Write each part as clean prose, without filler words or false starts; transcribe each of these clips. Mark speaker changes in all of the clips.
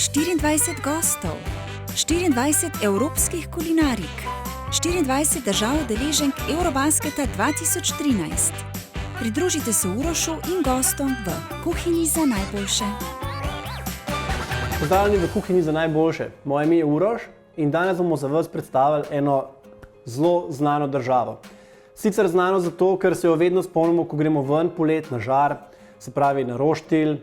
Speaker 1: 24 gostov, 24 evropskih kulinarik, 24 držav udeleženk Eurobasketa 2013. Pridružite se Urošu in gostom v Kuhinji za najboljše.
Speaker 2: Pozdravljeni v Kuhinji za najboljše. Moje ime je Uroš in danes bomo za vas predstavili eno zelo znano državo. Sicer znano zato, ker se jo vedno spomnimo, ko gremo ven polet na žar, se pravi na roštilj,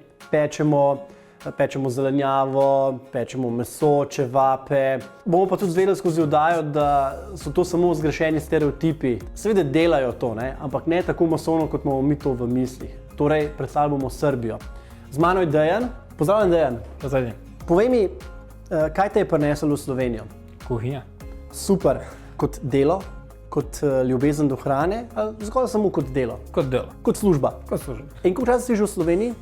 Speaker 2: pečemo zelenjavo, pečemo meso, čevape. Bomo pa tudi zvedeli skozi oddajo, da so to samo zgrešeni stereotipi. Seveda delajo to, ampak ne tako masovno, kot imamo mi to v mislih. Torej, predstavljamo bomo Srbijo. Z mano je Dejan. Pozdravljen, Dejan.
Speaker 3: Pozdravljen.
Speaker 2: Povej mi, kaj te je prineslo v Slovenijo?
Speaker 3: Kuhinja.
Speaker 2: Super. Kot delo, kot ljubezen do hrane, ali zgolj samo kot delo?
Speaker 3: Kot delo.
Speaker 2: Kot služba?
Speaker 3: Kot služba.
Speaker 2: In koliko časa si že v Sloveniji?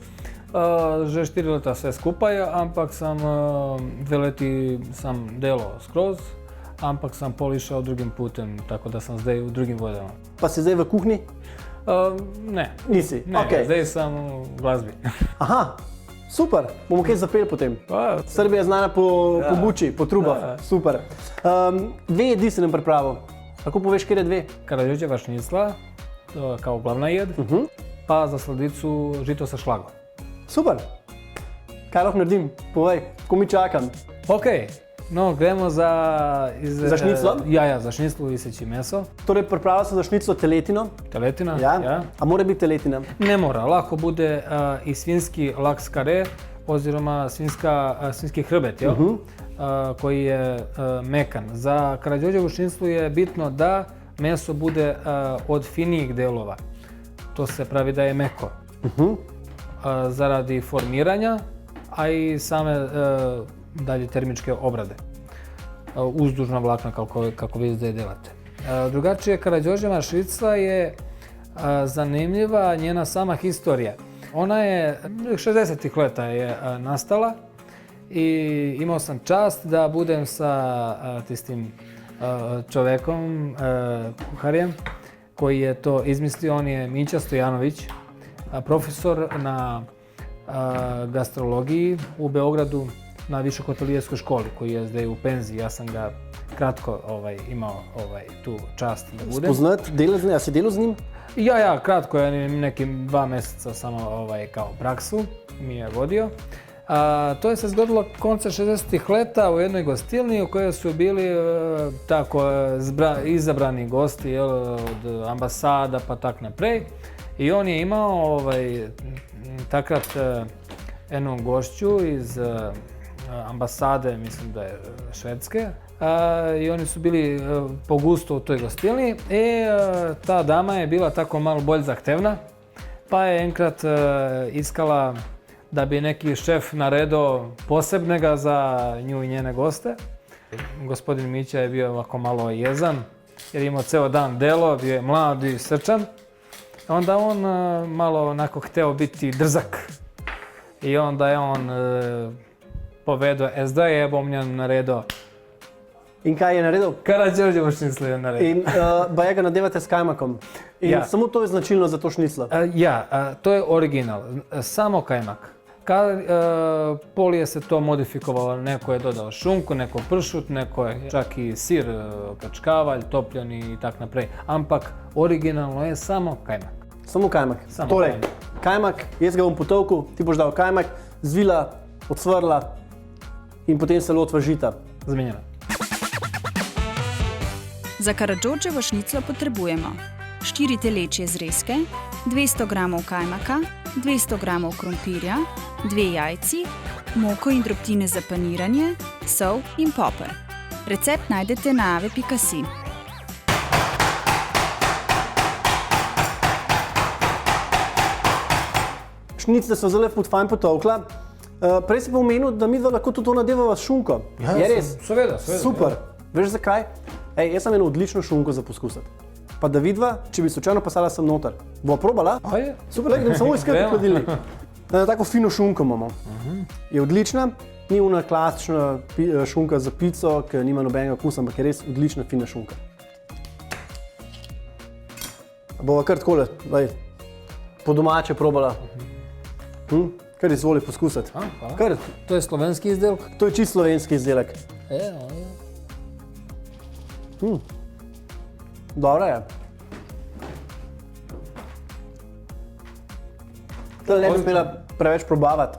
Speaker 3: Že 4 leta vse skupaj, ampak sem 2 leti sam delal skroz, ampak sem pol išel drugim putem, tako da sem zdaj v drugim vodama.
Speaker 2: Pa si zdaj v kuhinji?
Speaker 3: Ne.
Speaker 2: Nisi?
Speaker 3: Ne,
Speaker 2: Okay.
Speaker 3: Zdaj sem v glasbi.
Speaker 2: Aha, super. Bomo kaj zapeli potem? Srbija je znana po buči, po trubah.
Speaker 3: Ja.
Speaker 2: Super. Dve jedi si nam pripravil. Lahko poveš, kjer je dve?
Speaker 3: Karađorđeva šnicla, kao glavna jed, pa za sladicu žito sa šlagom.
Speaker 2: Super. Kaj lahko naredim? Povej, ko mi čakam.
Speaker 3: Ok, no gremo za...
Speaker 2: Za šniclo?
Speaker 3: Ja, za šniclu iseći meso.
Speaker 2: Torej, pripravil sem za šniclo teletino.
Speaker 3: Teletina,
Speaker 2: Ja. A mora biti teletina?
Speaker 3: Ne mora, lahko bude i svinski laks kare, oziroma svinski hrbet, koji je mekan. Za Karađorđevu šniclu je bitno da meso bude od finijih delova. To se pravi da je meko. Zaradi formiranja, a i same dalje termičke obrade. Uzdužna vlakna kako vi zdaj delate. Drugačije, Karađorđeva šnicla je zanimljiva njena sama historija. Ona je 60-ih leta je nastala i imao sam čast da budem sa tistim čovekom, kuharjem, koji je to izmislio. On je Mića Stojanović, profesor na gastrologiji u Beogradu na Višehotelijerskoj školi, koji je zdaj u penziji. Ja sam ga kratko imao tu čast da budem.
Speaker 2: Spoznat, a si delal z njim?
Speaker 3: Ja, kratko je, nekim 2 mjeseca samo kao praksu mi je vodio. To je se zgodilo konca 60-ih leta u jednoj gostilni u kojoj su bili tako izabrani gosti od ambasada pa tak naprej. I on je imao takrat jednu gošću iz ambasade, mislim da je Švedske, i oni su bili po gustu u toj gostilni. Ta dama je bila tako malo bolj zahtevna, pa je enkrat iskala da bi neki šef naredo posebnega za nju i njene goste. Gospodin Mića je bio ovako malo jezan, jer je imao ceo dan delo, bio je mlad i srčan. Onda on malo onako hteo biti drzak. I onda je on povedao, zdaj je bom njen naredo.
Speaker 2: In kaj je naredil?
Speaker 3: Karađorđevu šniclu je naredio.
Speaker 2: In baje ga nadevate s kajmakom. In samo to je značilno za to šniclo?
Speaker 3: To je original, samo kajmak. Polije se to modifikovalo, neko je dodao šunku, neko pršut, neko je čak i sir, kačkavalj, topljeni i tak naprej. Ampak originalno je samo kajmak.
Speaker 2: Samo kajmak.
Speaker 3: Samo
Speaker 2: torej,
Speaker 3: kajmak.
Speaker 2: Kajmak, jaz ga bom potovkal, ti boš dal kajmak, zvila, odsvrla in potem se lotva žita.
Speaker 3: Zamenjeno.
Speaker 1: Za Karađorđevo šniclo potrebujemo 4 telečje zrezke, 200 g kajmaka, 200 g krompirja, 2 jajci, moko in drobtine za paniranje, sol in poper. Recept najdete na ave.si.
Speaker 2: Šnicle so zelo fajn potovkla. Prej si pa omenil, da mi lahko tudi to nadevava s šunko. Je res?
Speaker 3: Seveda.
Speaker 2: Super. Veš zakaj? Jaz sem eno odlično šunko za poskusiti. Pa da vidva, če bi slučajno pasala sem noter. Bova probala? Super, da idem samo iskati v hladilnik. Tako fino šunko imamo. Je odlična, ni ona klasična šunka za pico, ki nima nobenega okusa, ampak je res odlična, fina šunka. Bova kar takole, po domače probala. Kar izvoli poskusiti.
Speaker 3: Hvala.
Speaker 2: Kar,
Speaker 3: To je slovenski izdelek?
Speaker 2: to je čist slovenski izdelek. Dobro je. Tole ne bi smela preveč probavati,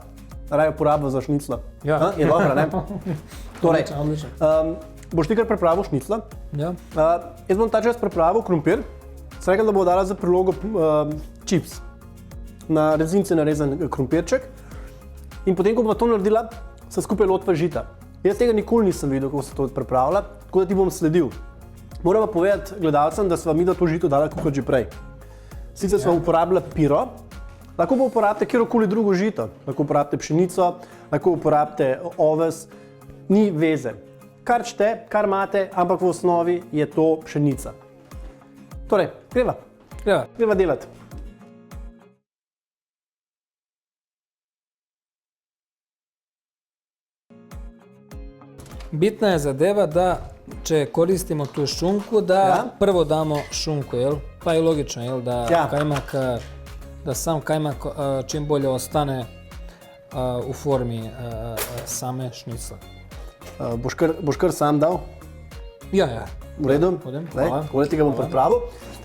Speaker 2: raje uporabljati za šniclo.
Speaker 3: Ja.
Speaker 2: Je dobro, ne? Torej,
Speaker 3: Odlično.
Speaker 2: boš ti kar pripravil šniclo?
Speaker 3: Ja.
Speaker 2: Jaz bom ta čas pripravil krompir. Sem rekel, da bo dala za prilogo čips. Na rezince narezan krompirček. In potem, ko bo to naredila, se skupaj lotva žita. Jaz tega nikoli nisem videl, kako se to pripravlja, tako da ti bom sledil. Moram pa povedati gledalcem, da sva mi da to žito dala kot že prej. Sicer sva uporabila piro, lahko pa uporabite kjerokoli drugo žito. Lahko uporabite pšenico, lahko uporabite oves, ni veze. Kar čte, kar imate, ampak v osnovi je to pšenica. Torej, greva delati.
Speaker 3: Bitna je zadeva, da če koristimo tu šunku, da prvo damo šunku, jel? Pa je logično, jel? Da kajmak, da sam kajmak čim bolje ostane u formi same šnicle.
Speaker 2: Boš kar sam dal?
Speaker 3: Ja.
Speaker 2: V redu?
Speaker 3: Hvala.
Speaker 2: Tako ti ga bom pripravil.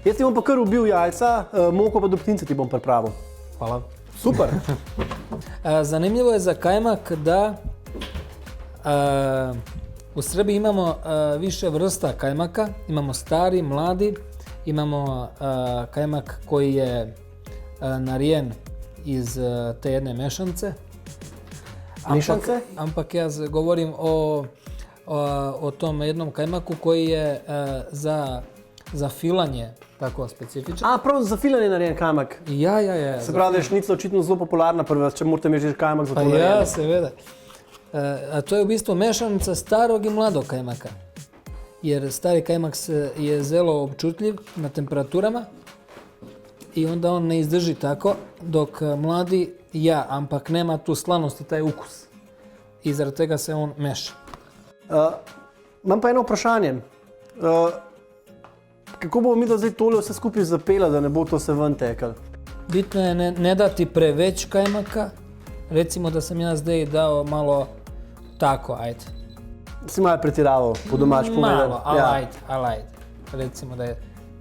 Speaker 2: Jaz ti bom pa kar ubil jajca, moko pa drobtinice ti bom pripravil.
Speaker 3: Hvala.
Speaker 2: Super.
Speaker 3: Zanimljivo je za kajmak da u Srbiji imamo više vrsta kajmaka. Imamo stari, mladi, imamo kajmak koji je narijen iz te jedne mešance.
Speaker 2: Mešance?
Speaker 3: Ampak ja govorim o tom jednom kajmaku koji je za filanje tako specifičan.
Speaker 2: Prav za filanje narejen kajmak.
Speaker 3: Ja.
Speaker 2: Se pravi, da je šnicla očitno zelo popularna pri vas, če morate imeti kajmak za to narejen.
Speaker 3: Ja, seveda. A to je u bistvu mešanica starog i mladog kajmaka. Jer stari kajmak je zelo občutljiv na temperaturama i onda on ne izdrži tako, dok mladi ampak nema tu slanost i taj ukus. I zaradi tega se on meša.
Speaker 2: Imam pa eno vprašanje. Kako bomo mi zdaj tole vse skupaj zapela, da ne bo to se ven tekalo?
Speaker 3: Bitno je ne dati preveč kajmaka. Recimo da sam ja zdaj dao malo tako, ajde.
Speaker 2: Si malo pretiraval, po domač povedal.
Speaker 3: Malo, ali ajde. Recimo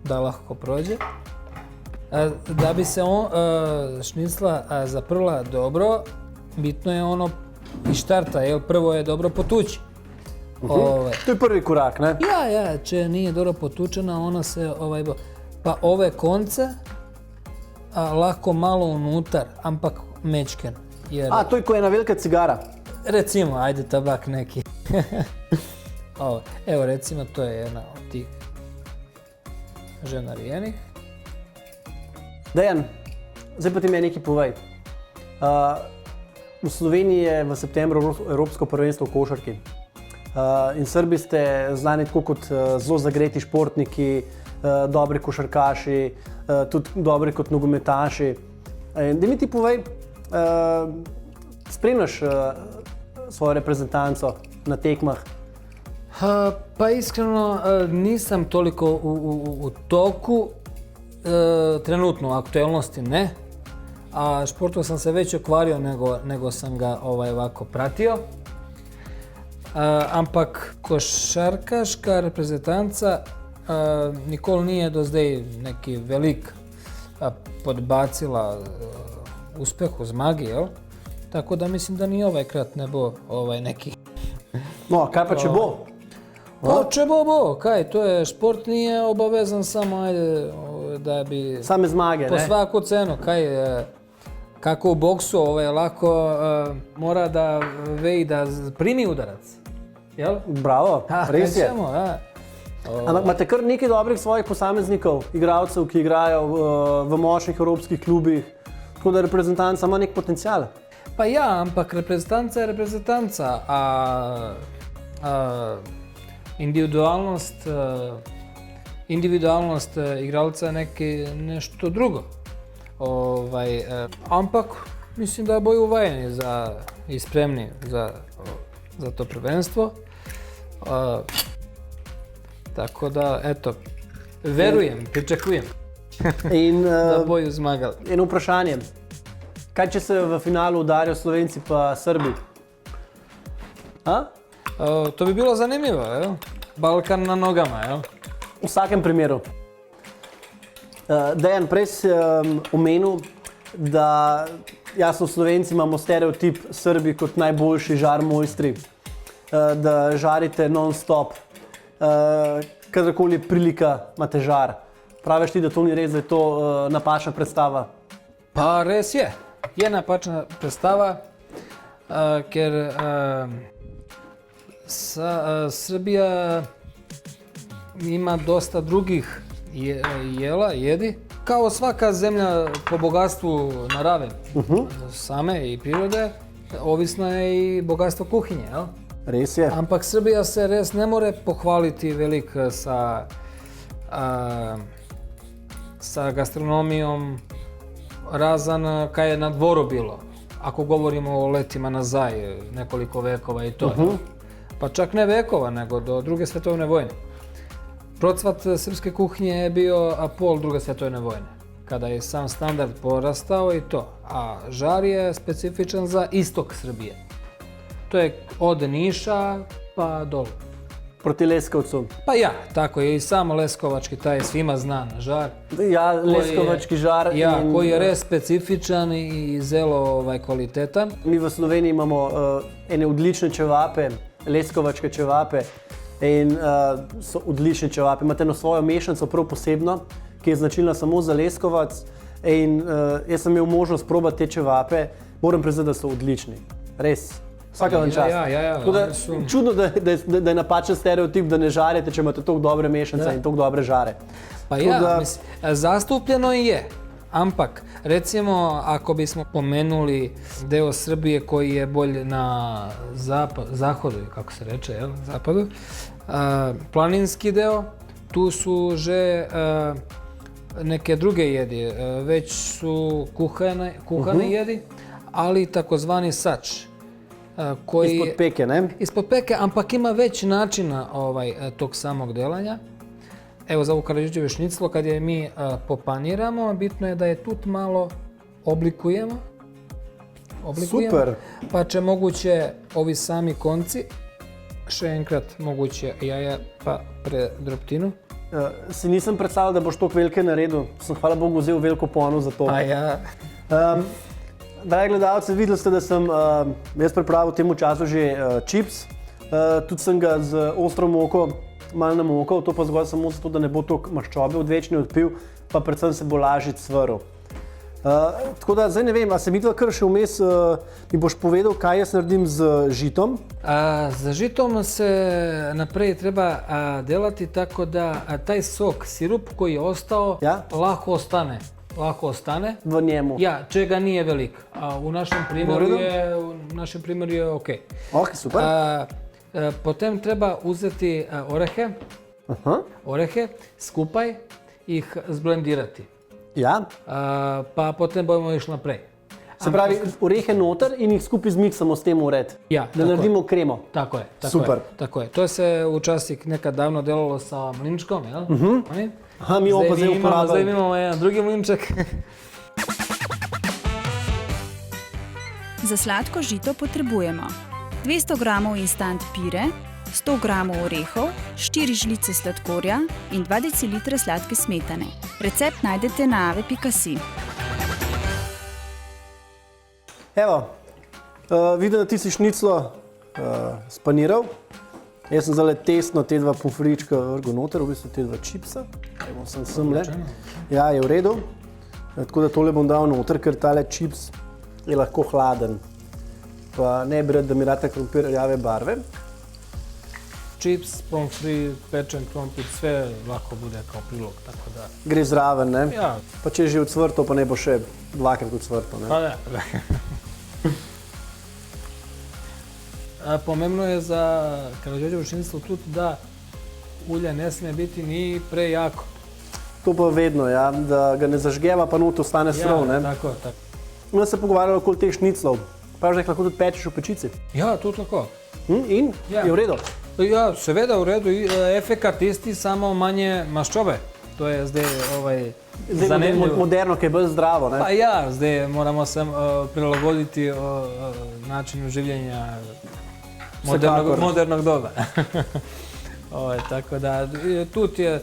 Speaker 3: da lahko prođe. Da bi se šnicla zaprla dobro, bitno je ono iz štarta, jer prvo je dobro potući.
Speaker 2: To je prvi korak, ne?
Speaker 3: Ja, če nije dobro potučena, ona se, pa ove konce lahko malo unutar, ampak mečken.
Speaker 2: To je ko jedna velika cigara.
Speaker 3: Recimo, ajde tabak neki. Evo recimo, to je jedna od tih že narijenih.
Speaker 2: Dejan, zdaj pa ti meni nekaj povej. V Sloveniji je v septembru Evropsko prvenstvo v košarki. In Srbi ste znani tako kot zelo zagreti športniki, dobri košarkaši, tudi dobri kot nogometaši. Da mi ti povej, spremljaš svojo reprezentanco na tekmah?
Speaker 3: Pa iskreno nisam toliko u toku, trenutno u aktualnosti ne, a športom sam se već okvario nego sam ga ovako pratio. Ampak košarkaška reprezentanca nikoli nije do zdaj neki velik podbacila uspehu, zmagi, jel? Tako da mislim da ni ovaj krat ne bo neki.
Speaker 2: No, kaj pa če bo?
Speaker 3: Pa če bo, kaj, to je šport, nije obavezan samo ajde da bi...
Speaker 2: Same zmage, ne?
Speaker 3: Po svaku cenu, kaj, kako u boksu lako mora da veji da primi udarac, jel?
Speaker 2: Bravo, res je. Ampak imate kar nekaj dobrih svojih posameznikov, igralcev, ki igrajo v močnih evropskih klubih, tako da reprezentanca ima nek potencial.
Speaker 3: Pa ja, ampak reprezentanca je reprezentanca, a individualnost igralca je nešto drugo. Ampak mislim da boju uvajeni i spremni za to prvenstvo. Tako da, eto, verujem, pričakujem da boju zmagali.
Speaker 2: Eno vprašanje. Kaj če se v finalu udarijo Slovenci pa Srbi? A?
Speaker 3: To bi bilo zanimljivo, jel? Balkan na nogama, jel?
Speaker 2: V vsakem primeru. Dejan, prej si omenil, da jasno Slovenci imamo stereotip Srbi kot najboljši žar mojstri, da žarite non-stop, kadarkoli prilika imate žar. Praviš ti, da to ni res, da je to napačna predstava?
Speaker 3: Pa res je napačna predstava, ker Srbija ima dosta drugih jedi, kao svaka zemlja po bogatstvu narave same i prirode, ovisno je i bogatstvo kuhinje, jel?
Speaker 2: Res je.
Speaker 3: Ampak Srbija se res ne more pohvaliti velik sa gastronomijom, razan kaj je na dvoru bilo. Ako govorimo o letima nazaj, nekoliko vekova i to. Pa čak ne vekova, nego do Druge svjetovne vojne. Procvat srpske kuhinje je bio apol Druge svjetovne vojne, kada je sam standard porastao i to. A žar je specifičan za istok Srbije. To je od Niša pa dolu.
Speaker 2: Proti Leskovcu.
Speaker 3: Pa ja, tako je i samo leskovački, taj svima znan žar.
Speaker 2: Ja, leskovački žar.
Speaker 3: Ja, koji je res specifičan i zelo kvalitetan.
Speaker 2: Mi v Sloveniji imamo ene odlične čevape, leskovačke čevape in so odlične čevape. Imate eno svojo mešanico prav posebno, ki je značilna samo za Leskovac in jaz sem imel možnost probati te čevape, moram priznati, da so odlični. Res. Vsaka vam čast. Tako da, čudno, da je napačen stereotip, da ne žarite, če imate toliko dobre mešanice in toliko dobre žare.
Speaker 3: Pa ja, zastupljeno je. Ampak, recimo, ako bismo pomenuli deo Srbije koji je bolj na zahodu, kako se reče, jel? Zapadu, planinski deo, tu su že neke druge jedi, već su kuhane jedi, ali takozvani sač.
Speaker 2: Ispod peke, ne?
Speaker 3: Ispod peke, ampak ima već načina tog samog delanja. Evo za ovu Karađorđevo šniclo, kad je mi popaniramo, bitno je da je tut malo oblikujemo.
Speaker 2: Super!
Speaker 3: Pa će moguće ovi sami konci, še enkrat moguće jaja pa predroptinu.
Speaker 2: Si nisem predstavljal, da boš toliko velike naredil. Sem hvala Bogu vzel veliko pono za to.
Speaker 3: Pa ja.
Speaker 2: Dragi gledalci, videli ste, da sem jaz pripravil temu času že čips. Tudi sem ga z ostro moko malo namokal, to pa zgolj samo zato, da ne bo toliko maščobe odvečni odpil, pa predvsem se bo lažje cvrl. Tako da zdaj ne vem, a se midva kar še vmes mi boš povedal, kaj jaz naredim z žitom?
Speaker 3: Z žitom se naprej treba delati tako da taj sok, sirup koji je ostao, lahko ostane.
Speaker 2: V njemu?
Speaker 3: Ja, čega nije velik. A u našem primjeru je ok.
Speaker 2: Ok, super.
Speaker 3: Potem treba uzeti orehe, skupaj ih zblendirati.
Speaker 2: Ja.
Speaker 3: Pa potem bomo išli naprej.
Speaker 2: Se pravi, orehe noter in jih skupaj zmiksamo s tem v red.
Speaker 3: Ja,
Speaker 2: da naredimo kremo.
Speaker 3: Tako je.
Speaker 2: Super.
Speaker 3: Tako je. To se včasih nekad davno delalo sa mlinčkom, jel?
Speaker 2: Aha, mi ovo pa zdaj uporabljamo.
Speaker 3: Zdaj imamo jedan drugi mlinček.
Speaker 1: Za sladko žito potrebujemo 200 g instant pire, 100 g orehov, 4 žlice sladkorja in 2 dl sladke smetane. Recept najdete na ave.si.
Speaker 2: Evo, vidim, da ti si šniclo spaniral. Jaz sem zdaj testno te dva pomfrička vrgel noter, v bistvu te dva čipsa. Evo, sem semle. Ja, je v redu. Tako da tole bom dal noter, ker tale čips je lahko hladen. Pa ne bi rad, da mi rata krompir rjave barve.
Speaker 3: Čips, pomfrit, pečen krompir, sve lahko bude kao prilog, tako da...
Speaker 2: Gre zraven, ne?
Speaker 3: Ja.
Speaker 2: Pa če je že odsvrto, pa ne bo še dvakrat odsvrto, ne?
Speaker 3: Pa ne. Pomembno je za Karađorđevo šniclo tudi da ulje ne sme biti ni prejako.
Speaker 2: To pa vedno, ja, da ga ne zažgeva, pa not ostane srov, ne?
Speaker 3: Ja, tako.
Speaker 2: Mi se pogovarjali okoli teh šniclov. Prav, da jih lahko tudi pečeš v pečici.
Speaker 3: Ja, tudi lahko.
Speaker 2: In? Je v redu?
Speaker 3: Ja, seveda v redu. Efekat isti, samo manje maščobe. to je zdaj
Speaker 2: Zdaj
Speaker 3: zanimljivo.
Speaker 2: moderno, ki je bolj zdravo. Ne?
Speaker 3: Pa ja, zdaj moramo se prilagoditi načinu življenja modernog doba. Tako da, tudi je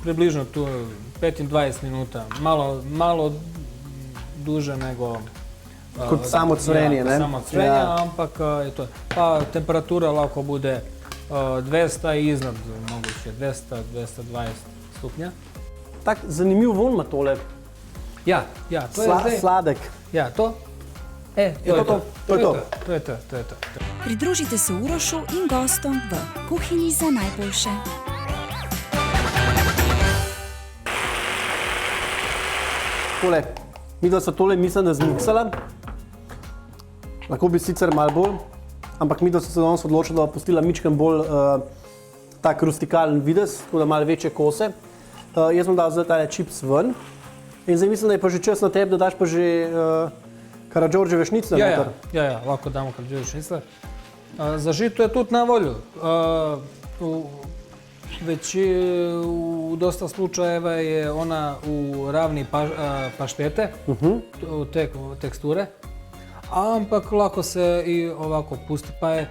Speaker 3: približno tu 25 minuta, malo duže nego
Speaker 2: Kot samo cvrenje, ne?
Speaker 3: Samo cvrenje, ampak je to. Pa temperatura lahko bude 200 i iznad moguće, 200-220 stupnja.
Speaker 2: Tak zanimiv von ima tole.
Speaker 3: Ja, to je zdaj.
Speaker 2: Sladek.
Speaker 3: Ja, to? To je to.
Speaker 1: Pridružite se Urošu in gostom v Kuhinji za najboljše.
Speaker 2: Tole, midva so tole mislim, da zmiksala. Lahko bi sicer malo bolj, ampak midva so se danes odločila, da bo pustila mičken bolj tak rustikalen videz, tako da malo večje kose. Jaz bom dal zdaj tale čips ven. In zdaj mislim, da je pa že čas na tebi, da daš pa že Karadžordževe šnicle noter.
Speaker 3: Ja, lahko damo Karadžordževe šnicle. Za žito je tudi na volju. U dosta slučajeva je ona u ravni paštete, te teksture, ampak lako se i ovako pusti, pa je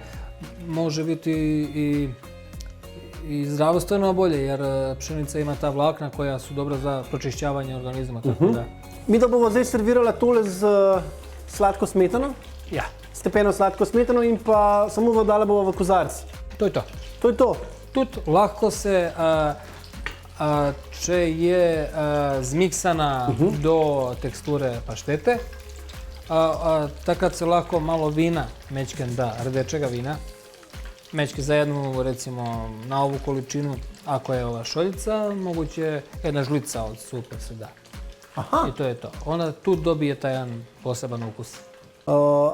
Speaker 3: može biti i zdravstveno bolje, jer pšenica ima ta vlakna koja su dobra za pročišćavanje organizma. Tako da.
Speaker 2: Mi da bomo zdaj servirala tole z sladko smetano,
Speaker 3: Ja,
Speaker 2: stepeno sladko smetano in pa samo dala bomo v kozarc.
Speaker 3: to je to.
Speaker 2: To je to.
Speaker 3: Тут легко се, че je zmiksana do teksture paštete, takad se lako malo vina mečken da, rdečega vina. Mečke za jednu, recimo, na ovu količinu, ako je ova šoljica, moguće jedna žlica od supe se da.
Speaker 2: Aha.
Speaker 3: I to je to. Ona tu dobije taj jedan poseban ukus.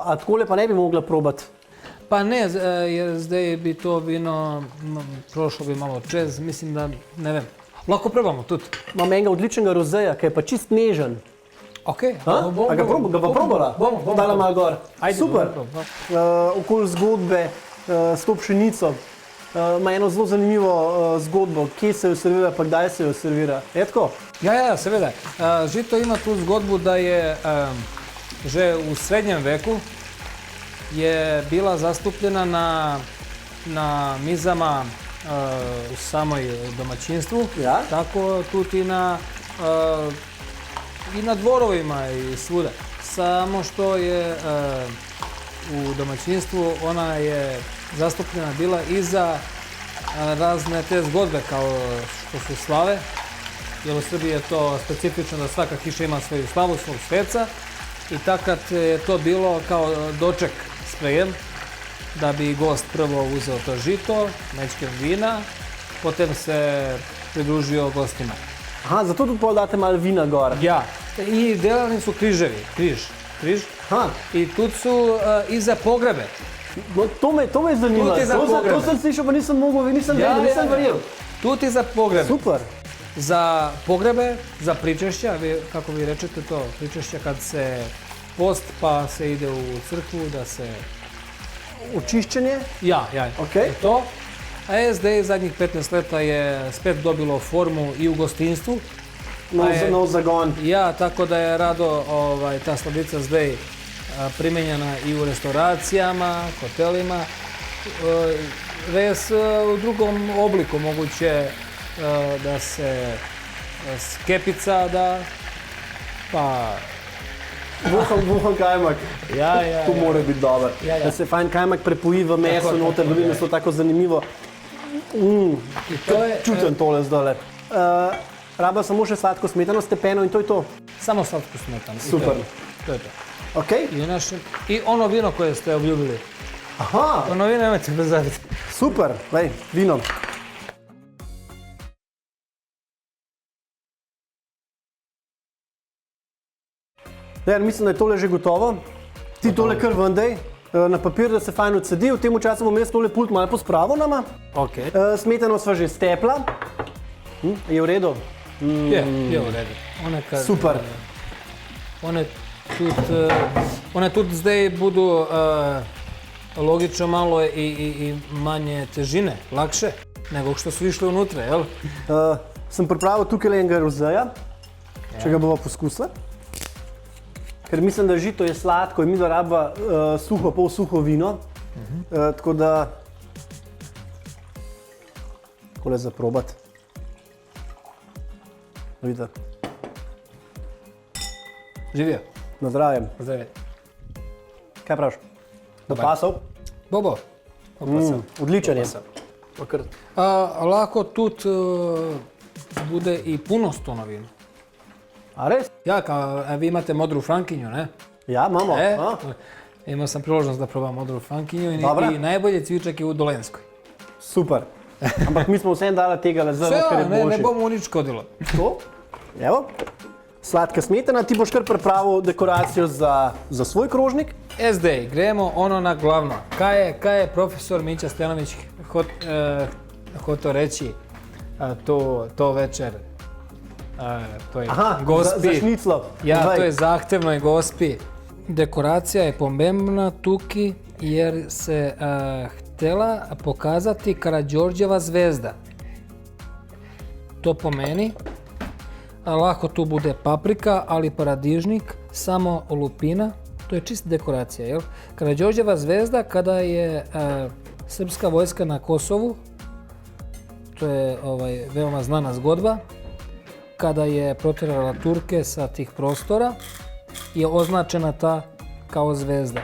Speaker 2: A takole pa ne bi mogla probati.
Speaker 3: Pa ne, jer zdaj bi to vino prošlo bi malo čez, mislim da, ne vem. Lahko probamo tudi.
Speaker 2: Imam enega odličnega rozeja, ki je pa čist nežen.
Speaker 3: Ok.
Speaker 2: A ga pa probala?
Speaker 3: Bomo.
Speaker 2: Dala malo gor.
Speaker 3: Ajde,
Speaker 2: super.
Speaker 3: bomo.
Speaker 2: Okoli zgodbe s to pšenico. Ima eno zelo zanimivo zgodbo, kje se jo servira, pa kdaj se jo servira. Je tako?
Speaker 3: Ja, seveda. Žito ima tu zgodbu da je že u srednjem veku je bila zastupljena na mizama u samoj domaćinstvu,
Speaker 2: Ja.
Speaker 3: tako tudi i na dvorovima i svuda. Samo što je u domaćinstvu ona je zastupljena bila i za razne te zgodbe kao što su slave, jer u Srbiji je to specifično da svaka kiša ima svoju slavu, svog sveca i takad je to bilo kao doček sprejem, da bi gost prvo uzeo to žito, mečken vina, potem se pridružio gostima.
Speaker 2: Aha, zato tudi pol date malo vina gor.
Speaker 3: Ja, i delani su križevi, križ.
Speaker 2: Aha.
Speaker 3: I tu su i za pogrebe.
Speaker 2: No, to me zanima.
Speaker 3: Tudi za pogrebe.
Speaker 2: To sem slišal, pa nisem mogel, nisem vedel, nisem verjel.
Speaker 3: Tudi za pogrebe.
Speaker 2: Super.
Speaker 3: Za pogrebe, za pričešća, kako vi rečete to, pričešća kad se post pa se ide u crkvu da se...
Speaker 2: Očiščenje.
Speaker 3: Ja.
Speaker 2: Okej.
Speaker 3: To. A zdaj zadnjih 15 leta je spet dobilo formu i u gostinstvu.
Speaker 2: Nov zagon.
Speaker 3: Ja, tako da je rado ta sladica zdaj primenjena i u restauracijama, hotelima. Res u drugom obliku moguće da se skepica da, pa...
Speaker 2: Vuhan kajmak.
Speaker 3: Ja.
Speaker 2: To mora biti dobro.
Speaker 3: Ja.
Speaker 2: Da se fajn kajmak prepoji v meso noter, da vidim, da so tako zanimivo.
Speaker 3: I to je...
Speaker 2: Čutim tole zdajle. Raba samo še sladko smetano, stepeno in to je to.
Speaker 3: Samo slatko smetano.
Speaker 2: Super.
Speaker 3: To je to.
Speaker 2: Ok?
Speaker 3: I ono vino koje ste obljubili.
Speaker 2: Aha,
Speaker 3: Ono vino nemojte bezaviti.
Speaker 2: super. Lej, vino. Mislim, da je tole že gotovo. Ti tole kar vendej na papir, da se fajn odsedi. V tem času bom jaz tole pult malo pospravil nama.
Speaker 3: Ok.
Speaker 2: Smetano sva že stepla. Je v redu?
Speaker 3: Je u redu.
Speaker 2: Super.
Speaker 3: One tudi zdaj budu logično malo i manje težine, lakše, nego što su išle unutra, jel?
Speaker 2: sem pripravil tukaj enega rozeja, če ga bomo poskusili. Ker mislim, da žito je sladko in mi da rabva suho, pol suho vino. Tako da takole zaprobati. Vidite.
Speaker 3: Živijo.
Speaker 2: Na zdravje.
Speaker 3: Zdravje.
Speaker 2: Kaj praviš? Dopasal?
Speaker 3: Bobo.
Speaker 2: Odličan je.
Speaker 3: Lahko tudi bude i puno stono vino.
Speaker 2: A res?
Speaker 3: Ja, vi imate modru frankinju, ne?
Speaker 2: Ja, imamo.
Speaker 3: Imao sam priložnost da probam modru frankinju
Speaker 2: Dobra.
Speaker 3: i najbolje cvičak je u Dolenskoj.
Speaker 2: Super. Ampak mi smo vsem dali tega lezela, ker je boljši.
Speaker 3: Ne bo mu nič škodilo.
Speaker 2: To? Evo. Sladka smetana, ti boš kar pripravil dekoracijo za svoj krožnik.
Speaker 3: Zdaj, gremo ono na glavno. Kaj je profesor Mića Stojanović hoto reći to večer to je gospi.
Speaker 2: Za šniclo.
Speaker 3: Ja, to je zahtevnoj gospi. Dekoracija je pomembna tuki jer se htjela pokazati Karađorđeva zvezda. To po meni. Lahko tu bude paprika, ali paradižnik, samo olupina. To je čista dekoracija, jel? Karađorđeva zvezda kada je srpska vojska na Kosovu, to je veoma znana zgodba, kada je protjerala Turke sa tih prostora, je označena ta kao zvezda.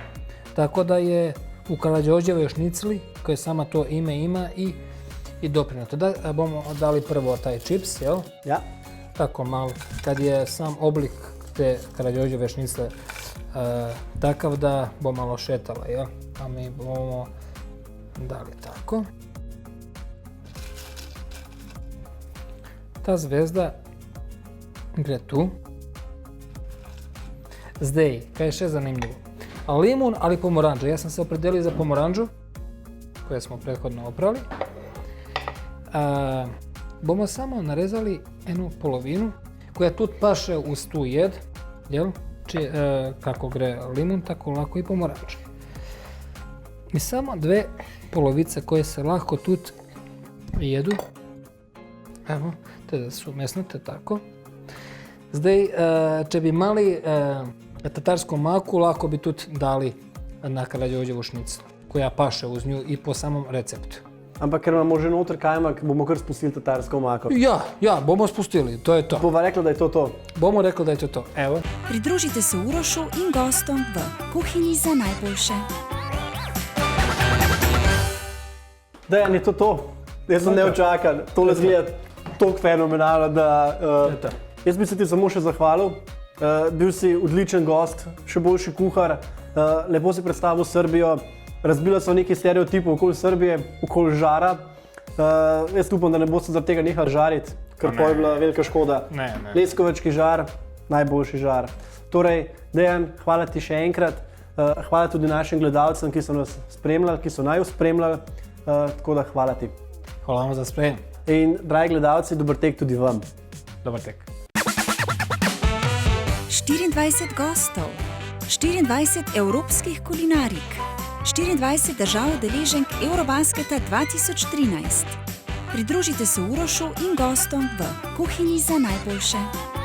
Speaker 3: Tako da je u Karađorđevoj šnicli, koje sama to ime ima, i doprineto. Da bomo dali prvo taj čips, jel?
Speaker 2: Ja.
Speaker 3: Tako malo, kad je sam oblik te Karađorđeve šnicle takav da bo malo šetala, jel? A mi bomo dali tako. Ta zvezda gre tu. Zdaj, kaj je še zanimljivo? Limun, ali pomoranđa. Ja sam se opredelio za pomoranđu, koje smo prethodno oprali. Bomo samo narezali jednu polovinu koja tu paše uz tu jed, jel? Kako gre limun, tako lako i pomoranđa. I samo dve polovice koje se lahko tu jedu. Evo, te da su mesnate tako. Zdaj, če bi mali tatarsku maku, lahko bi tu dali na Karađorđevu šniclu, koja paše uz nju i po samom receptu.
Speaker 2: Ampak ker imamo že noter kajmak, bomo kar spustili tatarsko omako.
Speaker 3: Ja, bomo spustili, to je to.
Speaker 2: Bova rekla, da je to to.
Speaker 3: Bomo rekli da je to to, evo.
Speaker 1: Pridružite se Urošu in gostom v kuhinji za najboljše.
Speaker 2: Dejan, je to to? Jaz sem neočakan. Tole zgleda toliko fenomenalno, da... Jaz bi se ti samo še zahvalil. Bil si odličen gost, še boljši kuhar. Lepo si predstavil Srbijo. Razbila so nekaj stereotipov okoli Srbije, okoli žara. Jaz upam, da ne boste zaradi tega nehali žariti, ker to je bila velika škoda.
Speaker 3: Ne.
Speaker 2: Leskovečki žar, najboljši žar. Torej, Dejan, hvala ti še enkrat. Hvala tudi našim gledalcem, ki so nas spremljali, ki so naju spremljali. Tako da hvala ti.
Speaker 3: Hvala vam za sprejem.
Speaker 2: In, dragi gledalci, dober tek tudi vam.
Speaker 3: Dobar tek.
Speaker 1: 24 gostov, 24 evropskih kulinarik, 24 držav udeleženk Eurobasketa 2013. Pridružite se Urošu in gostom v kuhinji za najboljše.